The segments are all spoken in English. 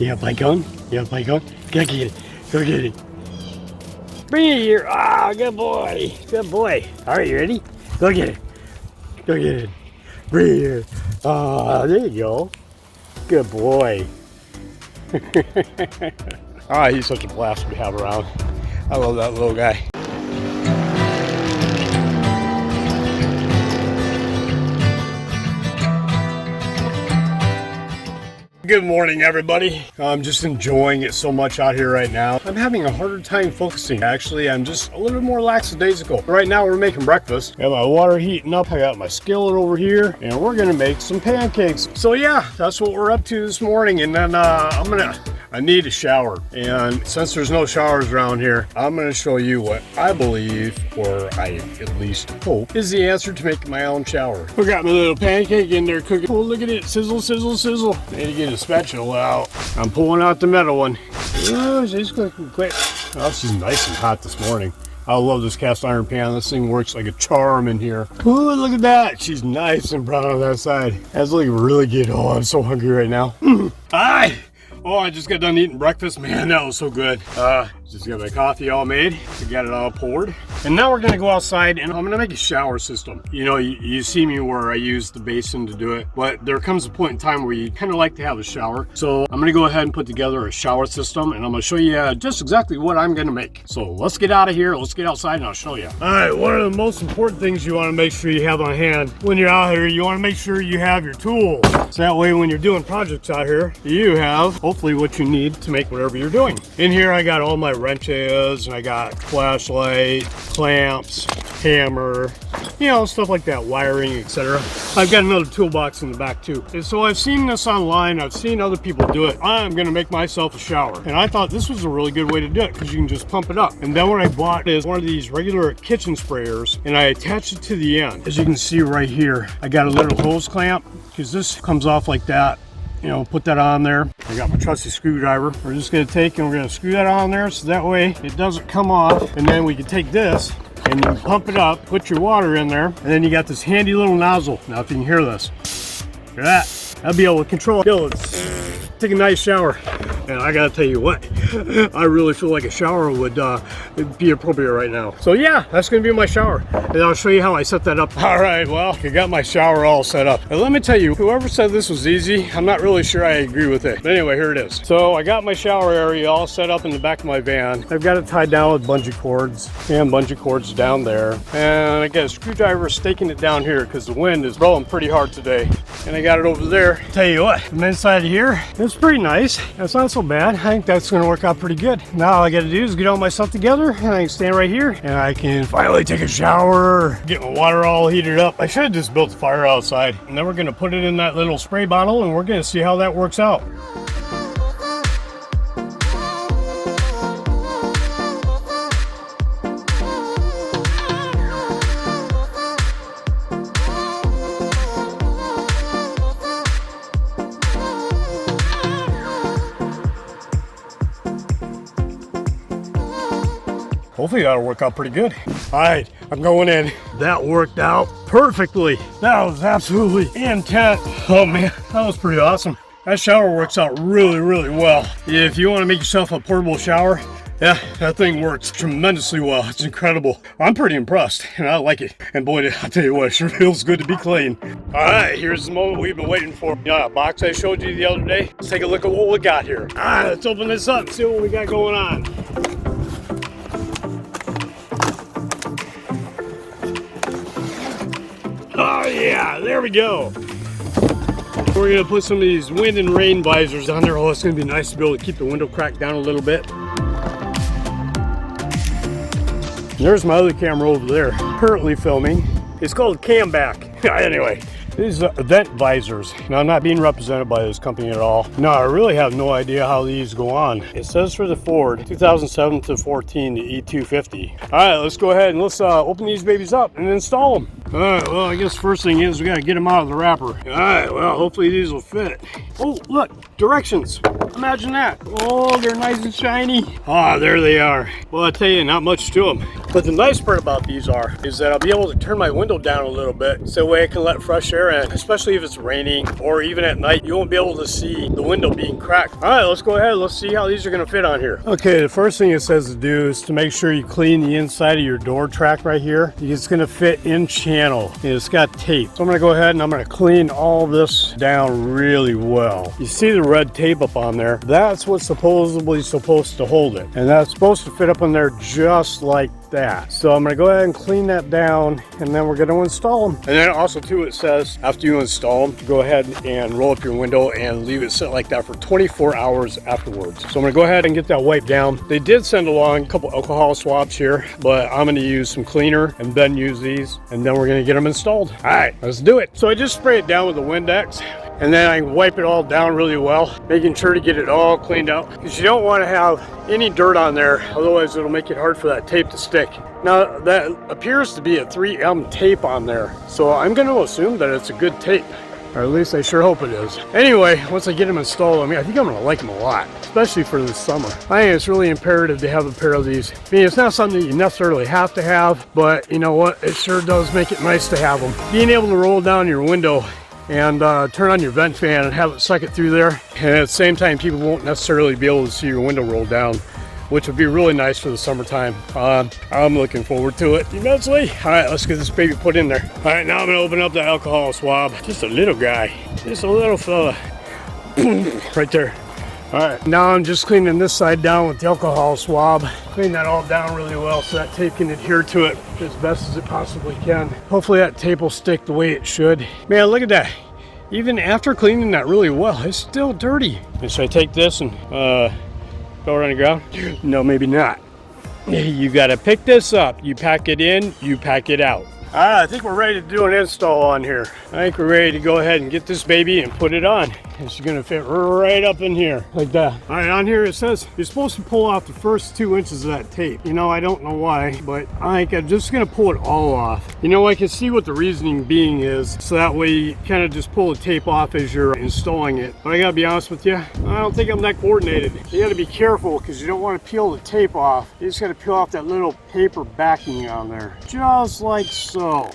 You got a bike on? You got a bike on? Go get it. Go get it. Bring it here. Ah, good boy. Good boy. All right, you ready? Go get it. Go get it. Bring it here. Ah, there you go. Good boy. Ah, he's such a blast to have around. I love that little guy. Good morning, everybody. I'm just enjoying it so much out here right now. I'm having a harder time focusing. Actually, I'm just a little bit more lackadaisical. Right now, we're making breakfast. I got my water heating up. I got my skillet over here, and we're gonna make some pancakes. So yeah, that's what we're up to this morning. And then I need a shower. And since there's no showers around here, I'm gonna show you what I believe, or I at least hope, is the answer to making my own shower. We got my little pancake in there cooking. Oh, look at it, sizzle, sizzle, sizzle. Need to get a spatula out. I'm pulling out the metal one. Oh, she's cooking quick. Oh, she's nice and hot this morning. I love this cast iron pan. This thing works like a charm in here. Oh, look at that. She's nice and brown on that side. That's looking really good. Oh, I'm so hungry right now. Hi. Oh, I just got done eating breakfast. Man, that was so good. Just got my coffee all made. We got it all poured. And now we're gonna go outside and I'm gonna make a shower system. You know, you see me where I use the basin to do it, but there comes a point in time where you kind of like to have a shower. So I'm gonna go ahead and put together a shower system and I'm gonna show you just exactly what I'm gonna make. So let's get out of here. Let's get outside and I'll show you. All right, one of the most important things you wanna make sure you have on hand when you're out here, you wanna make sure you have your tools. So that way when you're doing projects out here, you have hopefully what you need to make whatever you're doing. In here, I got all my wrenches and I got flashlight, clamps, hammer, you know, stuff like that, wiring, etc. I've got another toolbox in the back too. And so I've seen this online, I've seen other people do it. I'm gonna make myself a shower. And I thought this was a really good way to do it because you can just pump it up. And then what I bought is one of these regular kitchen sprayers and I attached it to the end. As you can see right here, I got a little hose clamp because this comes off like that. You know, put that on there. I got my trusty screwdriver. We're just gonna take and we're gonna screw that on there so that way it doesn't come off. And then we can take this and you pump it up, put your water in there, and then you got this handy little nozzle. Now if you can hear this, look at that. I'll be able to control it. Take a nice shower. And I gotta tell you what, I really feel like a shower would be appropriate right now. So yeah, that's gonna be my shower. And I'll show you how I set that up. All right, well, I got my shower all set up. And let me tell you, whoever said this was easy, I'm not really sure I agree with it. But anyway, here it is. So I got my shower area all set up in the back of my van. I've got it tied down with bungee cords and bungee cords down there. And I got a screwdriver staking it down here because the wind is blowing pretty hard today. And I got it over there. Tell you what, from inside of here, it's pretty nice. It's not so bad. I think that's gonna work out pretty good. Now all I gotta do is get all my stuff together and I can stand right here and I can finally take a shower, get my water all heated up. I should have just built a fire outside. And then we're gonna put it in that little spray bottle and we're gonna see how that works out. Hopefully that'll work out pretty good. All right, I'm going in. That worked out perfectly. That was absolutely intense. Oh man, that was pretty awesome. That shower works out really, really well. If you want to make yourself a portable shower, yeah, that thing works tremendously well. It's incredible. I'm pretty impressed and I like it. And boy, I'll tell you what, it sure feels good to be clean. All right, here's the moment we've been waiting for. You know that box I showed you the other day? Let's take a look at what we got here. All right, let's open this up and see what we got going on. Oh yeah, there we go. We're gonna put some of these wind and rain visors on there. Oh, it's gonna be nice to be able to keep the window cracked down a little bit. And there's my other camera over there, currently filming. It's called Camback. Anyway, these are event visors. Now, I'm not being represented by this company at all. No, I really have no idea how these go on. It says for the Ford 2007 to 14, the E250. All right, let's go ahead and let's open these babies up and install them. All right, well, I guess first thing is we gotta get them out of the wrapper. All right, well, hopefully these will fit. Oh, look, directions. Imagine that. Oh, they're nice and shiny. Ah, there they are. Well, I tell you, not much to them. But the nice part about these is that I'll be able to turn my window down a little bit so that way I can let fresh air in, especially if it's raining or even at night. You won't be able to see the window being cracked. All right, let's go ahead. Let's see how these are going to fit on here. Okay, the first thing it says to do is to make sure you clean the inside of your door track right here. It's going to fit in channel and it's got tape. So I'm going to go ahead and I'm going to clean all this down really well. You see the red tape up on there? That's what's supposedly supposed to hold it. And that's supposed to fit up in there just like that. So I'm going to go ahead and clean that down and then we're going to install them. And then also too, it says after you install them, go ahead and roll up your window and leave it sit like that for 24 hours afterwards. So I'm going to go ahead and get that wiped down. They did send along a couple alcohol swabs here, but I'm going to use some cleaner and then use these and then we're going to get them installed. All right, let's do it. So I just spray it down with the Windex. And then I wipe it all down really well, making sure to get it all cleaned out because you don't want to have any dirt on there, otherwise it'll make it hard for that tape to stick. Now that appears to be a 3M tape on there, so I'm going to assume that it's a good tape, or at least I sure hope it is. Anyway, once I get them installed, I think I'm going to like them a lot, especially for this summer. I think it's really imperative to have a pair of these. It's not something that you necessarily have to have, but you know what, it sure does make it nice to have them. Being able to roll down your window and turn on your vent fan and have it suck it through there. And at the same time, people won't necessarily be able to see your window roll down, which would be really nice for the summertime. I'm looking forward to it immensely. All right, let's get this baby put in there. All right, now I'm gonna open up the alcohol swab. Just a little guy, just a little fella. Right there. All right, now I'm just cleaning this side down with the alcohol swab. Clean that all down really well so that tape can adhere to it as best as it possibly can. Hopefully that tape will stick the way it should. Man, look at that. Even after cleaning that really well, it's still dirty. And should I take this and throw it on the ground? No, maybe not. You gotta pick this up. You pack it in, you pack it out. All right, I think we're ready to do an install on here. I think we're ready to go ahead and get this baby and put it on. It's gonna fit right up in here, like that. All right, on here it says you're supposed to pull off the first 2 inches of that tape. I don't know why, but I think I'm just gonna pull it all off. I can see what the reasoning being is, so that way you kind of just pull the tape off as you're installing it. But I gotta be honest with you, I don't think I'm that coordinated. You gotta be careful because you don't want to peel the tape off. You just gotta peel off that little paper backing on there, just like so.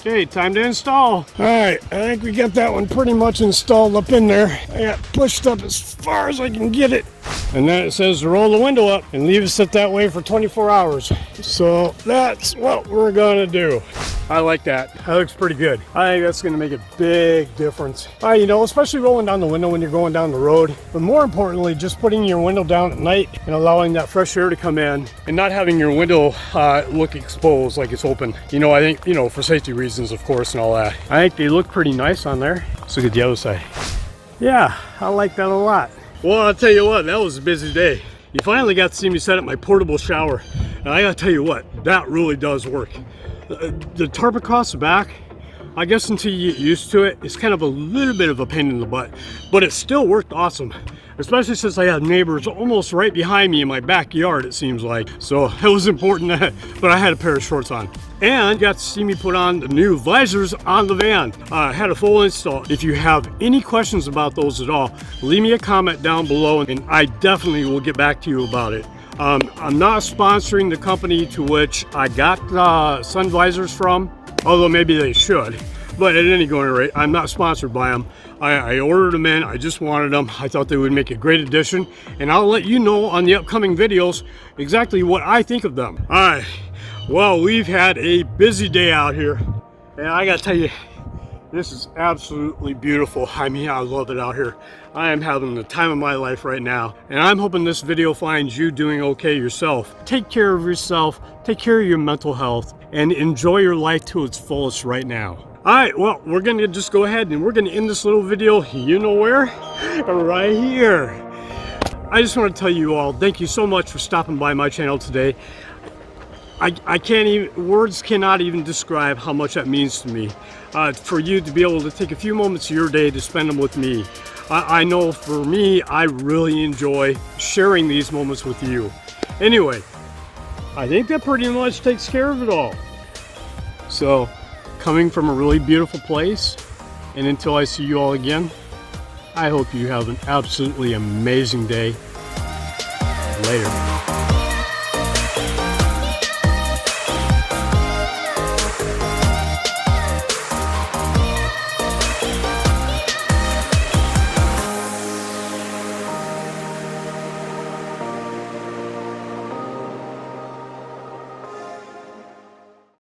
Okay, time to install. All right, I think we got that one pretty much installed up in there. I got pushed up as far as I can get it. And then it says to roll the window up and leave it sit that way for 24 hours. So that's what we're gonna do. I like that. That looks pretty good. I think that's gonna make a big difference. Especially rolling down the window when you're going down the road. But more importantly, just putting your window down at night and allowing that fresh air to come in and not having your window look exposed like it's open. I think, for safety reasons, of course, and all that. I think they look pretty nice on there. Let's look at the other side. Yeah, I like that a lot. Well, I'll tell you what, that was a busy day. You finally got to see me set up my portable shower. And I gotta tell you what, that really does work. The tarp across the back, I guess until you get used to it, it's kind of a little bit of a pain in the butt, but it still worked awesome. Especially since I had neighbors almost right behind me in my backyard, it seems like. So it was important, but I had a pair of shorts on. And got to see me put on the new visors on the van. I had a full install. If you have any questions about those at all, leave me a comment down below and I definitely will get back to you about it. I'm not sponsoring the company to which I got sun visors from, although maybe they should. But at any going rate, I'm not sponsored by them. I ordered them in, I just wanted them. I thought they would make a great addition, and I'll let you know on the upcoming videos exactly what I think of them. All right, well, we've had a busy day out here, and I gotta tell you, this is absolutely beautiful. I love it out here. I am having the time of my life right now, and I'm hoping this video finds you doing okay yourself. Take care of yourself, take care of your mental health, and enjoy your life to its fullest right now. All right, well, we're gonna just go ahead and we're gonna end this little video, you know where? Right here. I just want to tell you all, thank you so much for stopping by my channel today. I can't even, words cannot even describe how much that means to me. For you to be able to take a few moments of your day to spend them with me. I know for me, I really enjoy sharing these moments with you. Anyway, I think that pretty much takes care of it all. So, coming from a really beautiful place, and until I see you all again, I hope you have an absolutely amazing day. Later.